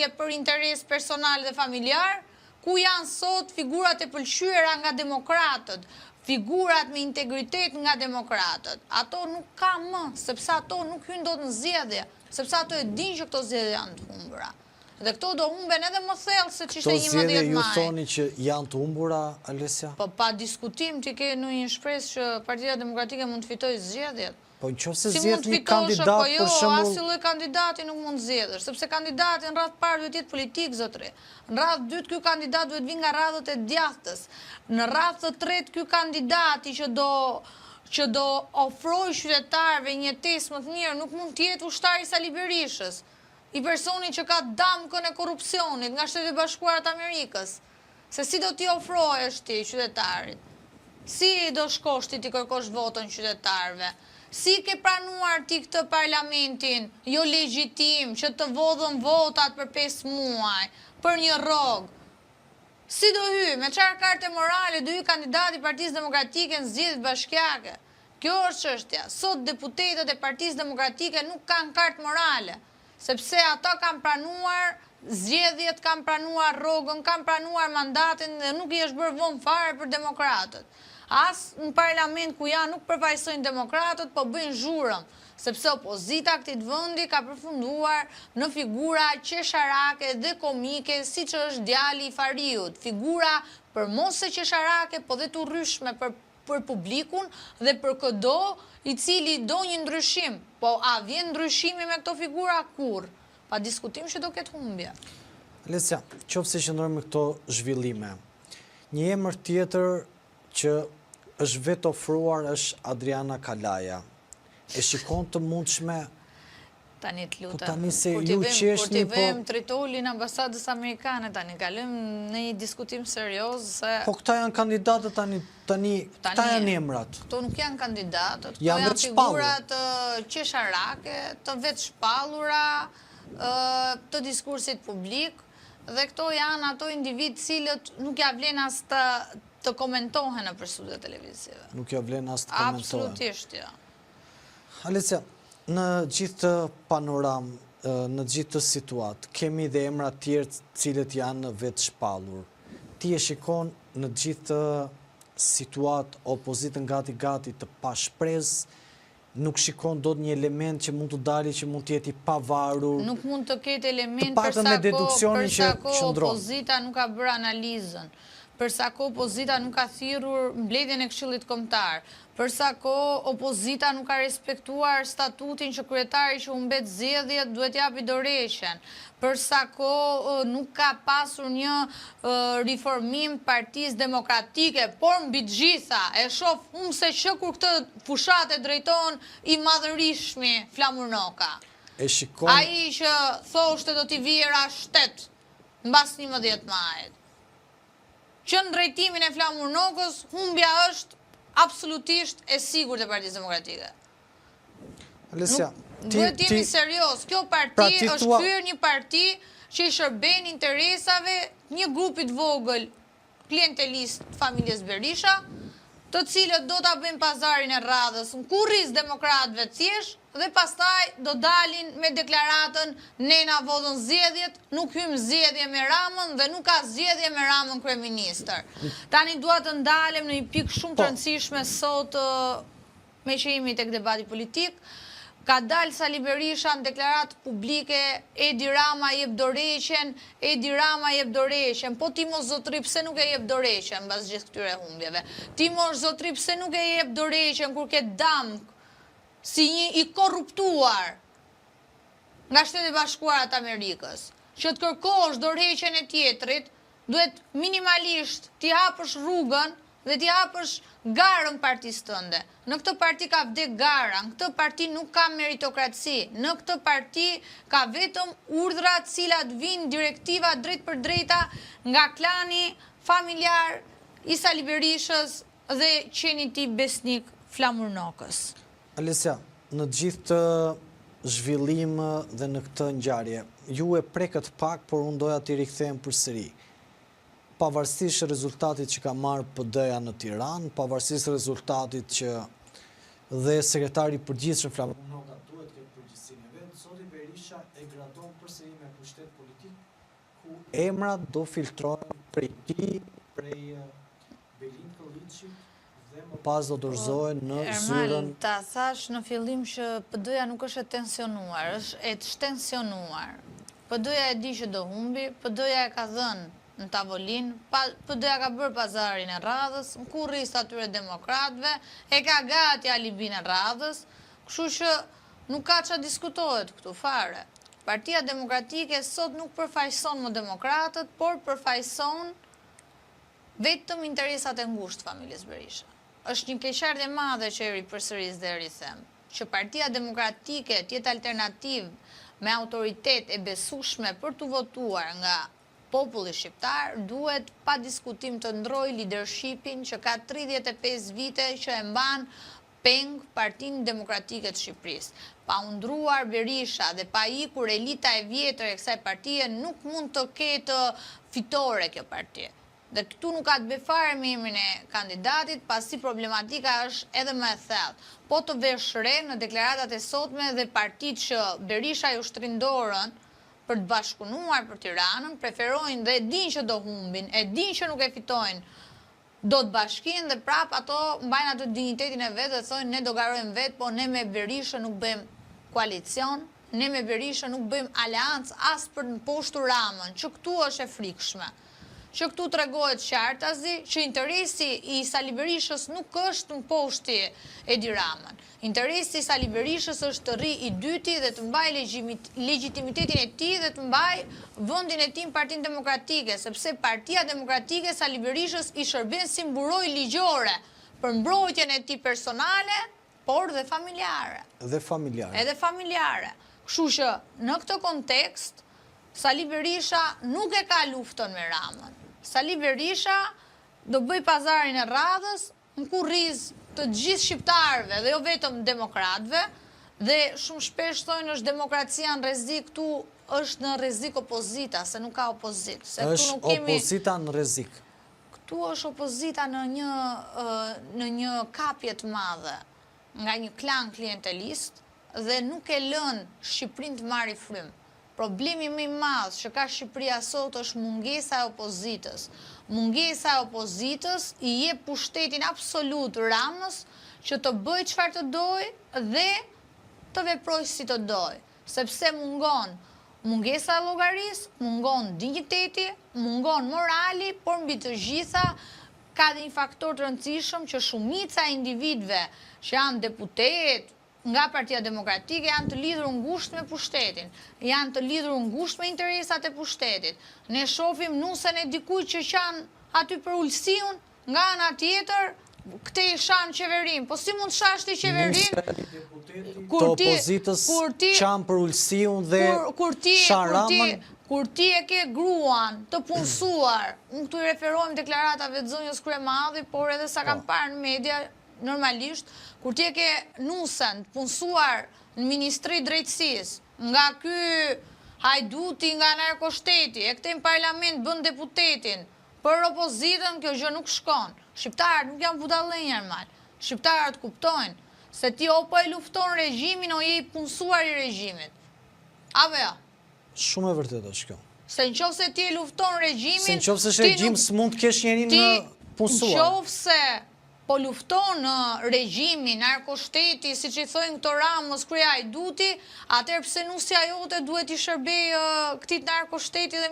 politike për interes personal dhe familjar, ku janë sot figurat e pëlqyera nga demokratët, figurat me integritet nga demokratët. Ato nuk ka më, sepse ato nuk hyn dot në zgjedhje, sepse ato e dinë që këto zgjedhje janë të humbura. Dhe këto do humben edhe më thellë se ç'ishte 11 maj. Këto zgjedhje ju thoni që janë të humbura, Alesja? Po pa diskutim ti ke ndonjë shpresë që Partia Demokratike mund të fitojë zgjedhjet. Po nëse zgjedh një kandidat për shembull, as lloj kandidati nuk mund zgjedhësh, sepse kandidati në radhë parë duhet të jetë politik, zotëri. Në radhë dytë ky kandidat duhet vinë nga radhët e djathtës. Në radhë të tretë ky kandidati që do ofrojë qytetarëve një jetesë më të mirë nuk mund të jetë ushtari i Sali Berishës, i personi që ka damkën e korrupsionit nga Shtetet e Bashkuara të Amerikës. Se si do t'i ofrohesh ti qytetarit? Si do shkosh ti t'i kërkosh votën qytetarëve? Si ke pranuar ti këtë parlamentin jo legjitim që të vodhën votat për 5 muaj, për një rrogë? Si do hy? Me çfarë karte morale do hy kandidati i Partisë Demokratike në zgjedhjet bashkiake? Kjo është çështja. Sot deputetët e Partisë Demokratike nuk kanë kartë morale, sepse ata kanë pranuar zgjedhjet, kanë pranuar rrogën, kanë pranuar mandatin dhe nuk i është bërë vonë fare për demokratët. As në parlament ku janë nuk përfaqësojnë demokratët, po bëjnë zhurëm, sepse opozita këtij vendi ka përfunduar në figura qesharake dhe komike, siç është djali i Fariut, figura për mos se qesharake, po dhe të urryshme për publikun dhe për çdo i cili do një ndryshim. Po a vjen ndryshimi me këto figura? Kur? Pa diskutim që do ketë humbje. Alesja, qofse qëndrojmë me këto zhvillime, një emër tjetër që është vetë ofruar është Adriana Kalaja. E shikon të mundshme? Tani të lutem. Po tani se ju qeshni, po vëm Tritoli në ambasadës amerikane, tani kalojmë në një diskutim serioz se po këta janë kandidatët tani këta janë emrat. Këto nuk janë kandidatët, këto janë janë figurat qesharake, të vetë shpallura, të diskursit publik, dhe këto janë ato individ cilët nuk ja vlen as të komentohen në studio televizive. Nuk ja vlen as të komentohen. Absolutisht, ja. Alesja, në gjithë të panoram, në gjithë të situatë, kemi dhe emra tjerë cilët janë vetë shpallur. Ti e shikon në gjithë të situatë opozitën gati të pashprez, nuk shikon do të një element që mund të dali, që mund të jeti pavarur. Nuk mund të ketë element përsa ko opozita nuk ka bërë analizën, përsa ko opozita nuk ka thirrur mbledhjen e Këshillit Kombëtar, përsa ko opozita nuk ka respektuar statutin që kryetari që humbet zgjedhjet duhet japi dorëshen, përsa ko nuk ka pasur një riformim Partisë Demokratike, por mbi të gjitha e shoh unë se që kur këtë fushat e drejton i madhërishmi Flamur Noka. Ai që thoshte do t'i vijera shtet mbas 11 majit. Që në drejtimin e Flamur Nokës humbja është absolutisht e sigurt e Partisë Demokratike. Alesja, duhet jemi serioz. Kjo parti është kryer një parti që i shërben interesave një grupit vogël klientelist familjes Berisha, të cilët do ta bëjnë pazarin e radhës në kurriz demokratëve thjesht dhe pastaj do dalin me deklaratën ne na vodhën zgjedhjet, nuk hym zgjedhje me Ramën dhe nuk ka zgjedhje me Ramën kryeministër. Tani dua të ndalem në një pikë shumë të rëndësishme sot me që jemi tek debati politik. Ka dalë Sali Berisha në deklaratë publike, Edi Rama jep dorëshen, po ti mos zotri pse nuk e jep dorëshen mbas gjithë këtyre humbjeve. Ti mos zotri pse nuk e jep dorëshen kur ke damk si një i korruptuar nga Shtetet e Bashkuara të Amerikës, që të kërkosh dorëshen e tjetrit, duhet minimalisht t'i hapësh rrugën dhe t'i hapësh garën partisë tënde. Në këtë parti ka vdek gara, në këtë parti nuk ka meritokraci, në këtë parti ka vetëm urdhra të cilat vinë direktiva drejt për drejta nga klani familjar i Sali Berishës dhe qeni ti besnik Flamur Nokës. Alesja, në gjithë të zhvillim dhe në këtë ngjarje, ju e prekët pak, por unë doja t'i rikthehem përsëri. Pavarësisht rezultatit që ka marrë PD-ja në Tiranë, pavarësisht rezultatit që dhe sekretari i përgjithshëm Flamur Noka duhet të ketë përgjegjësinë e vet, zoti Berisha e gradon përsëri me pushtet politik ku emrat do filtrohen prej ti, prej Belin Kolliçit dhe më pas do dorëzohen në zyrën. Ermal, ta thash në fillim që PD-ja nuk është e tensionuar, është e shtensionuar. PD-ja e di që do humbi, PD-ja e ka dhënë në tavolinë, PD-ja ka bërë pazarin e radhës, në kurris atyre demokratëve, e ka gati alibin e radhës, kështu që nuk ka që diskutohet këtu fare. Partia Demokratike sot nuk përfaqëson më demokratët, por përfaqëson vetëm interesat e ngushtë familjes Berisha. Është një keqardhje e madhe që eri përsëris dhe rithem, që Partia Demokratike tjetë alternativë me autoritet e besueshme për të votuar nga populli shqiptar, duhet pa diskutim të ndrojë leadershipin që ka 35 vite që e mban peng Partinë Demokratike të Shqipërisë. Pa u ndruar Berisha dhe pa ikur elita e vjetër e kësaj partie, nuk mund të ketë fitore kjo partie. Dhe këtu nuk ka të bëjë fare me emrin e kandidatit, pasi problematika është edhe më e thellë. Po të vesh re në deklaratat e sotme dhe partitë që Berisha ju shtrin dorën për të bashkëpunuar për Tiranën, preferojnë dhe e din që do humbin, e din që nuk e fitojnë do të bashkin dhe prap ato mbajnë atë dignitetin e vetë dhe thojnë ne do garojmë vetë, po ne me Berisha nuk bëjmë koalicion, ne me Berisha nuk bëjmë aleancë as për në poshtu Ramën, që këtu është e frikshme. Që këtu të regohet qartazi, që interesi i Sali Berishës nuk është në poshti Edi Ramën. Interesi i Sali Berishës është të rri i dyti dhe të mbaj legitimitetin e ti dhe të mbaj vëndin e ti në Partinë Demokratike, sepse Partia Demokratike Sali Berishës i shërben si mburoj ligjore për mbrojtjen e ti personale, por dhe familjare. Dhe familjare. Edhe familjare. Kështu që në këtë kontekst, Sali Berisha nuk e ka luftën me Ramën. Sali Berisha do bëj pazarin e radhës në kurriz të gjithë shqiptarëve dhe jo vetëm demokratëve, dhe shumë shpesh thonë është demokracia në rrezik, këtu është në rrezik opozita, se nuk ka opozit. Është opozita në rrezik. Këtu është opozita në një kapje të madhe nga një klan klientelist dhe nuk e lën Shqipërinë të marrë frymë. Problemi më i madh që ka Shqipëria sot është mungesa e opozitës. Mungesa e opozitës i jep pushtetin absolut Ramës që të bëjë çfarë të dojë dhe të veprojë si të dojë, sepse mungon mungesa e llogarisë, mungon dinjiteti, mungon morali, por mbi të gjitha ka dhe një faktor të rëndësishëm që shumica e individëve që janë deputet nga Partia Demokratike janë të lidhur ngushtë me pushtetin, janë të lidhur ngushtë me interesat e pushtetit. Ne shohim nusën e dikujt që qanë aty për ulësiun, nga ana tjetër, këte i shanë qeverin. Po si mund shash të qeverin? Të opozitës qanë për ulësiun dhe shanë Ramën? Kur ti e ke gruan të punësuar, unë këtu i referojmë deklaratave të zonjës Kryemadhi, por edhe sa kam parë në media, normalisht, kur ti e ke nusën të punësuar në Ministri Drejtësisë, nga ky hajduti nga narkoshteti, e këte në parlament bën deputetin, për opozitën kjo gjë nuk shkon. Shqiptarët nuk janë budallenja mal. Shqiptarët kuptojnë se ti o po e lufton regjimin o je i punësuar i regjimit. Apo ja? Shumë e vërtet është kjo. Se në qofë se ti e lufton regjimin... Se në qofë se regjim s'mund të kesh njerin në punësuar. Në qofë se po lufton në regjimin, narkoshteti, si që i thojnë këto Ramës, Krye Hajduti, atër pse nusja jote duhet i shërbej këtit narkoshteti dhe...